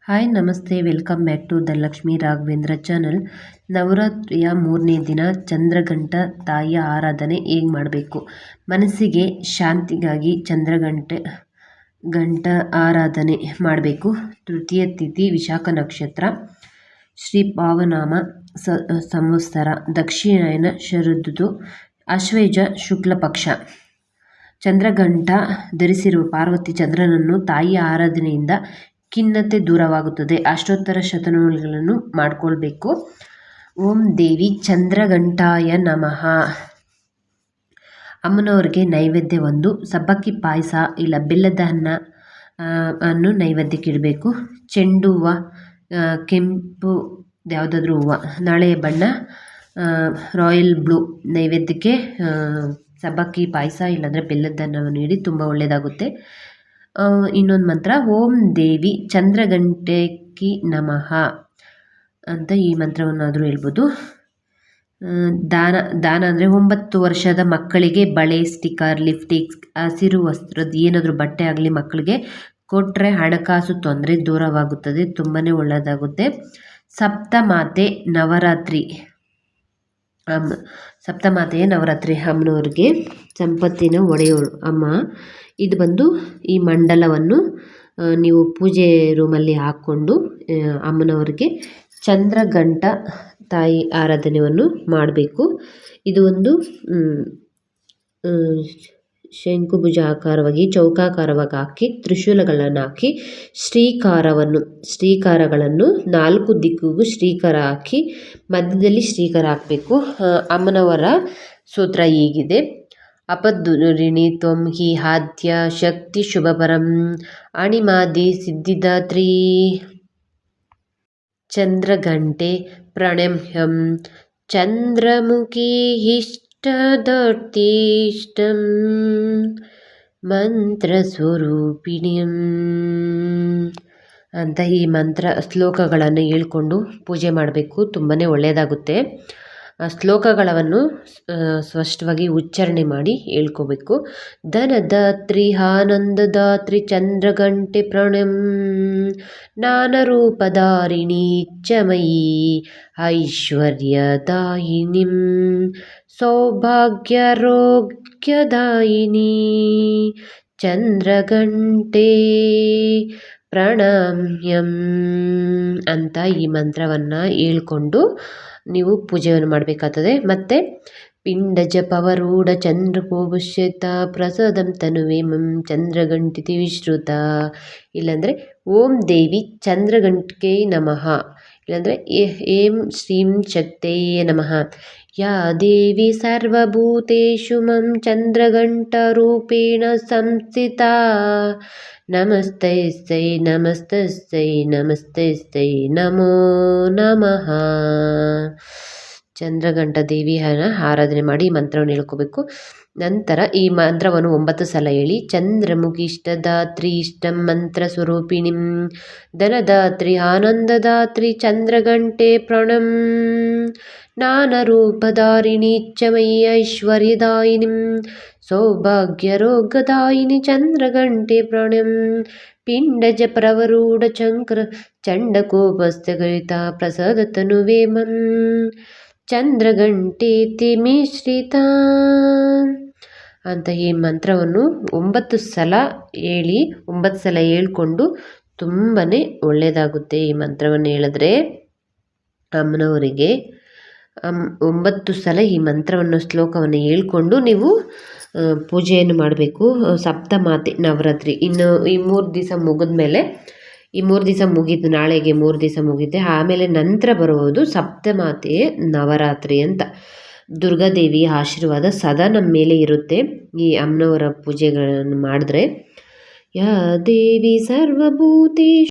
Hi ನಮಸ್ತೆ, welcome back to the Lakshmi Raghavendra channel. ನವರಾತ್ರಿಯ 3ನೇ ದಿನ ಚಂದ್ರಘಂಟ ತಾಯಿಯ ಆರಾಧನೆ ಹೇಗೆ ಮಾಡಬೇಕು, ಮನಸ್ಸಿಗೆ ಶಾಂತಿಗಾಗಿ ಚಂದ್ರಘಂಟ ಆರಾಧನೆ ಮಾಡಬೇಕು. ತೃತೀಯ ತಿಥಿ ವಿಶಾಖ ನಕ್ಷತ್ರ, ಶ್ರೀ ಪಾವನಾಮ ಸಂವತ್ಸರ, ದಕ್ಷಿಣಾಯನ ಶರದೃತು, ಆಶ್ವಯುಜ ಶುಕ್ಲ ಪಕ್ಷ. ಚಂದ್ರಘಂಟ ಧರಿಸಿರುವ ಪಾರ್ವತಿ ಚಂದ್ರನನ್ನು ತಾಯಿಯ ಆರಾಧನೆಯಿಂದ ಖಿನ್ನತೆ ದೂರವಾಗುತ್ತದೆ. ಅಷ್ಟೋತ್ತರ ಶತನಾಮಗಳನ್ನು ಮಾಡಿಕೊಳ್ಬೇಕು. ಓಂ ದೇವಿ ಚಂದ್ರಘಂಟಾಯ ನಮಃ. ಅಮ್ಮನವ್ರಿಗೆ ನೈವೇದ್ಯ ಒಂದು ಸಬ್ಬಕ್ಕಿ ಪಾಯಸ ಇಲ್ಲ ಬೆಲ್ಲದ ಅನ್ನು ನೈವೇದ್ಯಕ್ಕೆ ಇಡಬೇಕು. ಚೆಂಡು ಹೂವು, ಕೆಂಪು ಯಾವುದಾದ್ರೂ ಹೂವು, ನಾಳೆಯ ಬಣ್ಣ ರಾಯಲ್ ಬ್ಲೂ ನೈವೇದ್ಯಕ್ಕೆ ಸಬ್ಬಕ್ಕಿ ಪಾಯಸ ಇಲ್ಲಾಂದರೆ ಬೆಲ್ಲದ ಅನ್ನವನ್ನು ನೀಡಿ ತುಂಬ ಒಳ್ಳೆಯದಾಗುತ್ತೆ. ಇನ್ನೊಂದು ಮಂತ್ರ, ಓಂ ದೇವಿ ಚಂದ್ರಘಂಟೆಕಿ ನಮಃ ಅಂತ ಈ ಮಂತ್ರವನ್ನಾದರೂ ಹೇಳ್ಬೋದು. ದಾನ ಅಂದರೆ 9 ವರ್ಷದ ಮಕ್ಕಳಿಗೆ ಬಳೆ, ಸ್ಟಿಕ್ಕರ್, ಲಿಪ್ಸ್ಟಿಕ್ಸ್, ಹಸಿರು ವಸ್ತ್ರದ ಏನಾದರೂ ಬಟ್ಟೆ ಆಗಲಿ ಮಕ್ಕಳಿಗೆ ಕೊಟ್ಟರೆ ಹಣಕಾಸು ತೊಂದರೆ ದೂರವಾಗುತ್ತದೆ, ತುಂಬಾ ಒಳ್ಳೆಯದಾಗುತ್ತೆ. ಸಪ್ತಮಾತೆಯ ನವರಾತ್ರಿ ಅಮ್ಮನವ್ರಿಗೆ ಸಂಪತ್ತಿನ ಒಡೆಯೋಳು ಅಮ್ಮ. ಇದು ಬಂದು ಈ ಮಂಡಲವನ್ನು ನೀವು ಪೂಜೆ ರೂಮಲ್ಲಿ ಹಾಕ್ಕೊಂಡು ಅಮ್ಮನವ್ರಿಗೆ ಚಂದ್ರಘಂಟ ತಾಯಿ ಆರಾಧನೆಯನ್ನು ಮಾಡಬೇಕು. ಇದು ಒಂದು ಶಂಕುಭುಜ ಆಕಾರವಾಗಿ ಚೌಕಾಕಾರವಾಗಿ ಹಾಕಿ ತ್ರಿಶೂಲಗಳನ್ನು ಹಾಕಿ ಶ್ರೀಕಾರಗಳನ್ನು 4 ದಿಕ್ಕಿಗೂ ಶ್ರೀಕಾರ ಹಾಕಿ ಮಧ್ಯದಲ್ಲಿ ಶ್ರೀಕಾರ ಹಾಕಬೇಕು. ಅಮ್ಮನವರ ಸೂತ್ರ ಹೀಗಿದೆ: ಅಪದ್ಧುರಿಣಿ ತ್ವಂ ಹಿ ಆದ್ಯ ಶಕ್ತಿ ಶುಭಪರಂ ಅಣಿಮಾದಿ ಸಿದ್ಧಿದಾತ್ರಿ ಚಂದ್ರಘಂಟೆ ಪ್ರಣಮ್ಯಂ ಚಂದ್ರಮುಖಿ ಇಷ್ಟದರ್ಥಿಷ್ಟಂ ಮಂತ್ರಸ್ವರೂಪಿಣಿಯಂ ಅಂತ ಈ ಮಂತ್ರ ಶ್ಲೋಕಗಳನ್ನು ಹೇಳ್ಕೊಂಡು ಪೂಜೆ ಮಾಡಬೇಕು. ತುಂಬಾ ಒಳ್ಳೆಯದಾಗುತ್ತೆ. ಶ್ಲೋಕಗಳನ್ನು ಸ್ಪಷ್ಟವಾಗಿ ಉಚ್ಚಾರಣೆ ಮಾಡಿ ಹೇಳ್ಕೋಬೇಕು. ಧನದಾತ್ರಿ ಆನಂದದಾತ್ರಿ ಚಂದ್ರಘಂಟೆ ಪ್ರಣಂ ನಾನರೂಪಧಾರಿಣಿ ಇಚ್ಛಮಯೀ ಐಶ್ವರ್ಯದಾಯಿನಿಂ ಸೌಭಾಗ್ಯಾರೋಗ್ಯದಾಯಿನಿ ಚಂದ್ರಘಂಟೆ ಪ್ರಣಮ್ಯಂ ಅಂತ ಈ ಮಂತ್ರವನ್ನು ಹೇಳ್ಕೊಂಡು ನೀವು ಪೂಜೆಯನ್ನು ಮಾಡಬೇಕಾಗ್ತದೆ. ಮತ್ತು ಪಿಂಡಜ ಪವರೂಢ ಚಂದ್ರಕೋಪುಷ್ಯತ ಪ್ರಸಾದಂ ತನುವೆ ಮಂ ಚಂದ್ರಘಂಟಿತಿ ವಿಶ್ರುತ. ಇಲ್ಲಾಂದರೆ ಓಂ ದೇವಿ ಚಂದ್ರಘಂಟೆ ನಮಃ, ಇಲ್ಲಾಂದರೆ ಏಂ ಶ್ರೀಂ ಶಕ್ತಯೇ ನಮಃ. ಯಾ ದೇವಿ ಸರ್ವಭೂತೇಷು ಮಂ ಚಂದ್ರಘಂಟಾರೂಪೇಣ ಸಂಸ್ಥಿತಾ ನಮಸ್ತಸ್ಯೈ ನಮಸ್ತಸ್ಯೈ ನಮಸ್ತಸ್ಯೈ ನಮೋ ನಮಃ. ಚಂದ್ರಘಂಟ ದೇವಿಯನ್ನ ಆರಾಧನೆ ಮಾಡಿ ಈ ಮಂತ್ರವನ್ನು ಹೇಳ್ಕೋಬೇಕು. ನಂತರ ಈ ಮಂತ್ರವನ್ನು 9 ಸಲ ಹೇಳಿ. ಚಂದ್ರಮುಖಿ ಇಷ್ಟದಾತ್ರಿ ಇಷ್ಟಂ ಮಂತ್ರ ಸ್ವರೂಪಿಣಿಂ ಧನದಾತ್ರಿ ಆನಂದದಾತ್ರಿ ಚಂದ್ರಘಂಟೆ ಪ್ರಣಂ ನಾನರೂಪಧಾರಿಣಿ ಇಚ್ಛಮಯೀ ಐಶ್ವರ್ಯದಾಯಿನಿಂ ಸೌಭಾಗ್ಯರೋಗದಾಯಿನಿ ಚಂದ್ರಘಂಟೆ ಪ್ರಣಂ ಪಿಂಡಜ ಪ್ರವರೂಢ ಚಂಡಕೋಪಸ್ಥಗರಿತ ಪ್ರಸಾದ ತನುವೆ ಮಂ ಚಂದ್ರಘಂಟೇತಿ ಮಿಶ್ರಿತ ಅಂತ ಈ ಮಂತ್ರವನ್ನು 9 ಸಲ ಹೇಳಿ. 9 ಸಲ ಹೇಳ್ಕೊಂಡು ತುಂಬಾ ಒಳ್ಳೆಯದಾಗುತ್ತೆ. ಈ ಮಂತ್ರವನ್ನು ಹೇಳಿದ್ರೆ ಅಮ್ಮನವರಿಗೆ 9 ಸಲ ಈ ಮಂತ್ರವನ್ನು ಶ್ಲೋಕವನ್ನು ಹೇಳ್ಕೊಂಡು ನೀವು ಪೂಜೆಯನ್ನು ಮಾಡಬೇಕು. ಸಪ್ತಮಾತೆ ನವರಾತ್ರಿ ಇನ್ನು ಈ 3 ದಿವಸ ಮುಗಿದ್ಮೇಲೆ, ಈ 3 ದಿವಸ ಮುಗಿದು ನಾಳೆಗೆ 3 ದಿವಸ ಮುಗಿದೆ. ಆಮೇಲೆ ನಂತರ ಬರುವುದು ಸಪ್ತಮಾತೆ ನವರಾತ್ರಿ ಅಂತ. ದುರ್ಗಾದೇವಿಯ ಆಶೀರ್ವಾದ ಸದಾ ನಮ್ಮ ಮೇಲೆ ಇರುತ್ತೆ ಈ ಅಮ್ಮನವರ ಪೂಜೆಗಳನ್ನು ಮಾಡಿದ್ರೆ. ಯಾ ದೇವಿ ಸರ್ವಭೂತೇಷು